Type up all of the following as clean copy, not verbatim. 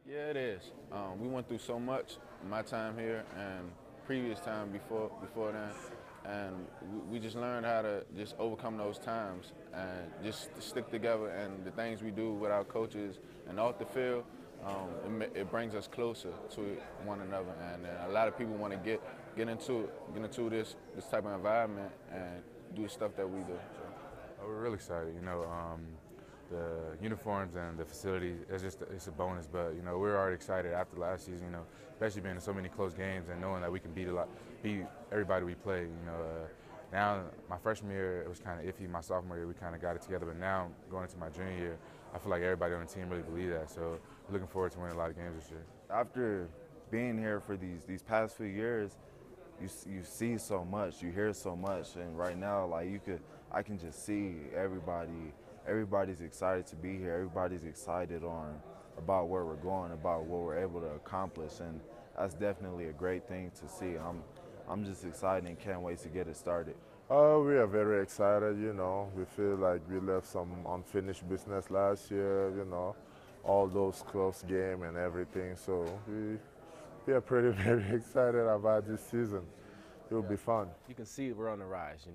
Yeah, it is. We went through so much my time here and previous time before then, and we just learned how to just overcome those times and just stick together. And the things we do with our coaches and off the field, it brings us closer to one another. And a lot of people want to get into this type of environment and do the stuff that we do. So. Oh, we're really excited. The uniforms and the facility, it's a bonus. But, we're already excited after last season, especially being in so many close games and knowing that we can beat everybody we play. Now my freshman year, it was kind of iffy. My sophomore year, we kind of got it together. But now going into my junior year, I feel like everybody on the team really believe that. So we're looking forward to winning a lot of games this year. After being here for these past few years, you see so much, you hear so much, and right now, like I can just see everybody's excited to be here. Everybody's excited about where we're going, about what we're able to accomplish, and that's definitely a great thing to see. I'm just excited and can't wait to get it started. We are very excited, We feel like we left some unfinished business last year, all those close games and everything. So we are pretty, very excited about this season. It will be fun. You can see we're on the rise,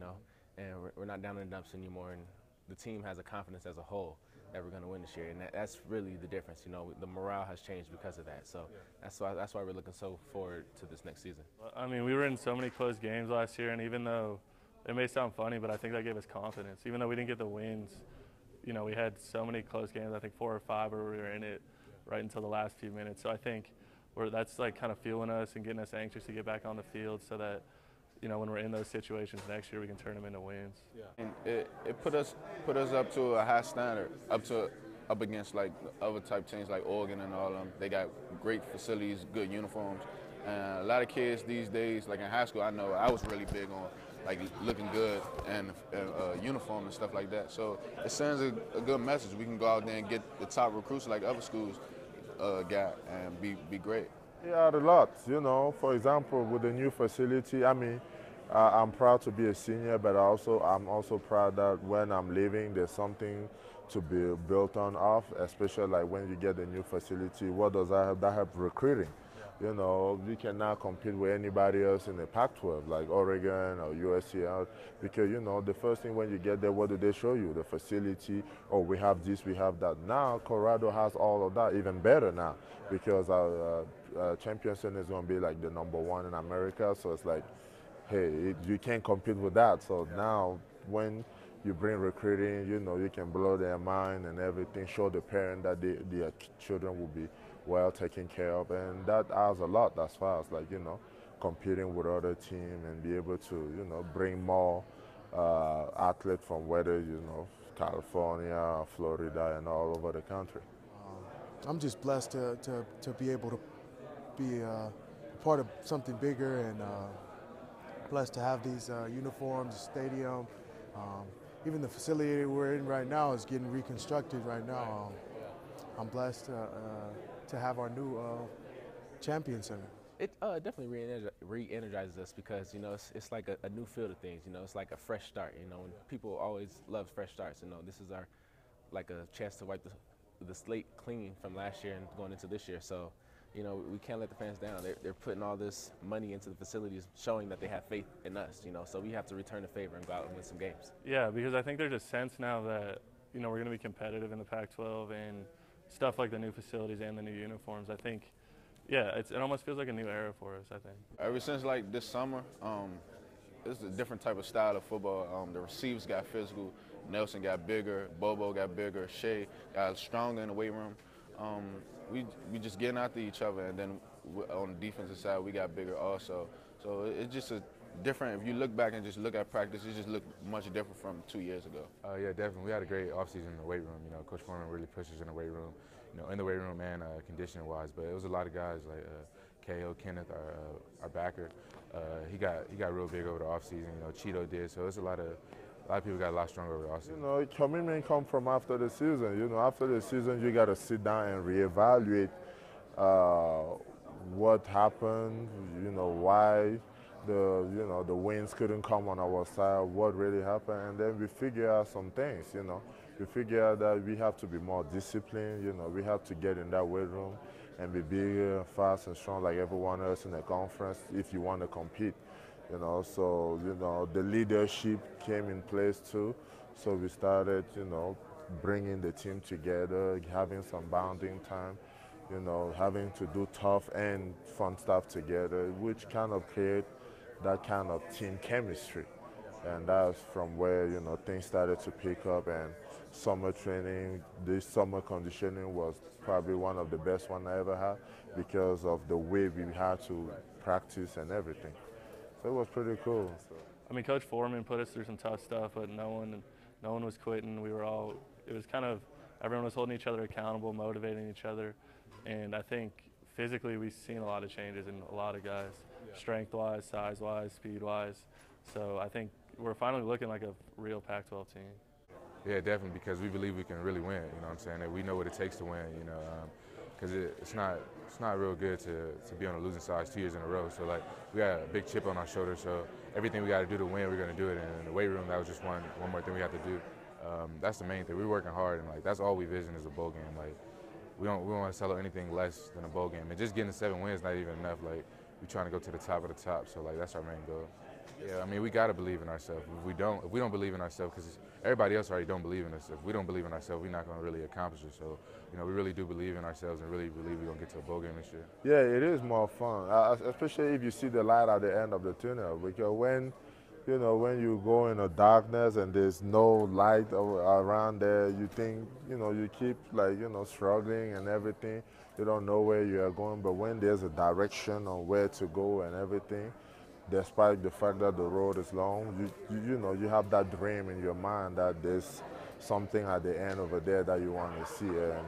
and we're not down in the dumps anymore. And the team has a confidence as a whole that we're going to win this year, and that's really the difference. The morale has changed because of that. So that's why we're looking so forward to this next season. I mean, we were in so many close games last year, and even though it may sound funny, but I think that gave us confidence. Even though we didn't get the wins, we had so many close games. I think 4 or 5 where we were in it right until the last few minutes. So I think that's like kind of fueling us and getting us anxious to get back on the field so that when we're in those situations next year, we can turn them into wins. Yeah. And it put us up to a high standard, up against like other type teams like Oregon and all of them. They got great facilities, good uniforms, and a lot of kids these days, like in high school, I know I was really big on like looking good and uniform and stuff like that. So it sends a good message. We can go out there and get the top recruits like other schools got and be great. Yeah, a lot. For example, with the new facility, I mean, I'm proud to be a senior, but I'm also proud that when I'm leaving, there's something to be built off, especially like when you get a new facility. What does that help? That help recruiting. We can now compete with anybody else in the Pac-12, like Oregon or USC, because, the first thing when you get there, what do they show you? The facility, oh, we have this, we have that. Now, Colorado has all of that, even better now, because our Champion Center is going to be like the #1 in America, so it's like, hey, you can't compete with that. So now, when you bring recruiting, you can blow their mind and everything, show the parent that their children will be well taken care of, and that adds a lot as far as like competing with other teams and be able to bring more athletes from whether California, Florida, and all over the country. I'm just blessed to be able to be part of something bigger, and blessed to have these uniforms, stadium. Even the facility we're in right now is getting reconstructed right now. I'm blessed to have our new Champion Center. It definitely re-energizes us because, it's like a new field of things. It's like a fresh start. And people always love fresh starts. This is like a chance to wipe the slate clean from last year and going into this year. So, we can't let the fans down. They're putting all this money into the facilities, showing that they have faith in us. So we have to return the favor and go out and win some games. Yeah, because I think there's a sense now that we're going to be competitive in the Pac-12 and stuff like the new facilities and the new uniforms. I think, yeah, it almost feels like a new era for us, I think. Ever since like this summer, it's a different type of style of football. The receivers got physical. Nelson got bigger. Bobo got bigger. Shea got stronger in the weight room. We just getting after each other, and then on the defensive side, we got bigger also. So it's just a different. If you look back and just look at practice, it just looked much different from 2 years ago. Yeah, definitely. We had a great offseason in the weight room. Coach Foreman really pushes in the weight room, in the weight room and conditioning-wise. But it was a lot of guys like K.O. Kenneth, our backer. He got real big over the offseason. Cheeto did. So it's a lot of people got a lot stronger over the offseason. Commitment comes from after the season. After the season, you got to sit down and reevaluate what happened. Why the wins couldn't come on our side. What really happened, and then we figure out some things. we figured out that we have to be more disciplined. You know, we have to get in that weight room and be bigger, fast, and strong like everyone else in the conference if you want to compete. You know, so you know the leadership came in place too. So we started, you know, bringing the team together, having some bonding time, you know, having to do tough and fun stuff together, which kind of create that kind of team chemistry. And that's from where, you know, things started to pick up, and summer training, this summer conditioning was probably one of the best one I ever had because of the way we had to practice and everything. So it was pretty cool. So. I mean, Coach Foreman put us through some tough stuff, but no one was quitting. We were all, it was kind of, everyone was holding each other accountable, motivating each other. And I think physically we've seen a lot of changes in a lot of guys, strength-wise, size-wise, speed-wise. So I think we're finally looking like a real Pac-12 team. Yeah, definitely, because we believe we can really win, you know what I'm saying? That we know what it takes to win, you know, because it's not real good to be on the losing side 2 years in a row. So, like, we got a big chip on our shoulder, so everything we got to do to win, we're going to do it. And in the weight room, that was just one more thing we have to do. That's the main thing. We're working hard, and, like, that's all we vision is a bowl game. Like, we don't want to settle anything less than a bowl game. And just getting 7 wins is not even enough. Like, we're trying to go to the top of the top, so, like, that's our main goal. Yeah, I mean, we got to believe in ourselves. If we don't believe in ourselves, because everybody else already don't believe in us. If we don't believe in ourselves, we're not going to really accomplish it. So, you know, we really do believe in ourselves and really believe we're going to get to a bowl game this year. Yeah, it is more fun, especially if you see the light at the end of the tunnel. Because when, you know, when you go in a darkness and there's no light around there, you think, you know, you keep like, you know, struggling and everything. You don't know where you are going. But when there's a direction on where to go and everything, despite the fact that the road is long, you know, you have that dream in your mind that there's something at the end over there that you want to see. And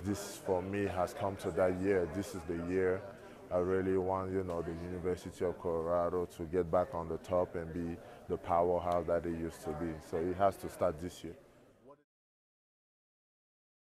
this, for me, has come to that year. This is the year I really want, you know, the University of Colorado to get back on the top and be the powerhouse that it used to be. So it has to start this year.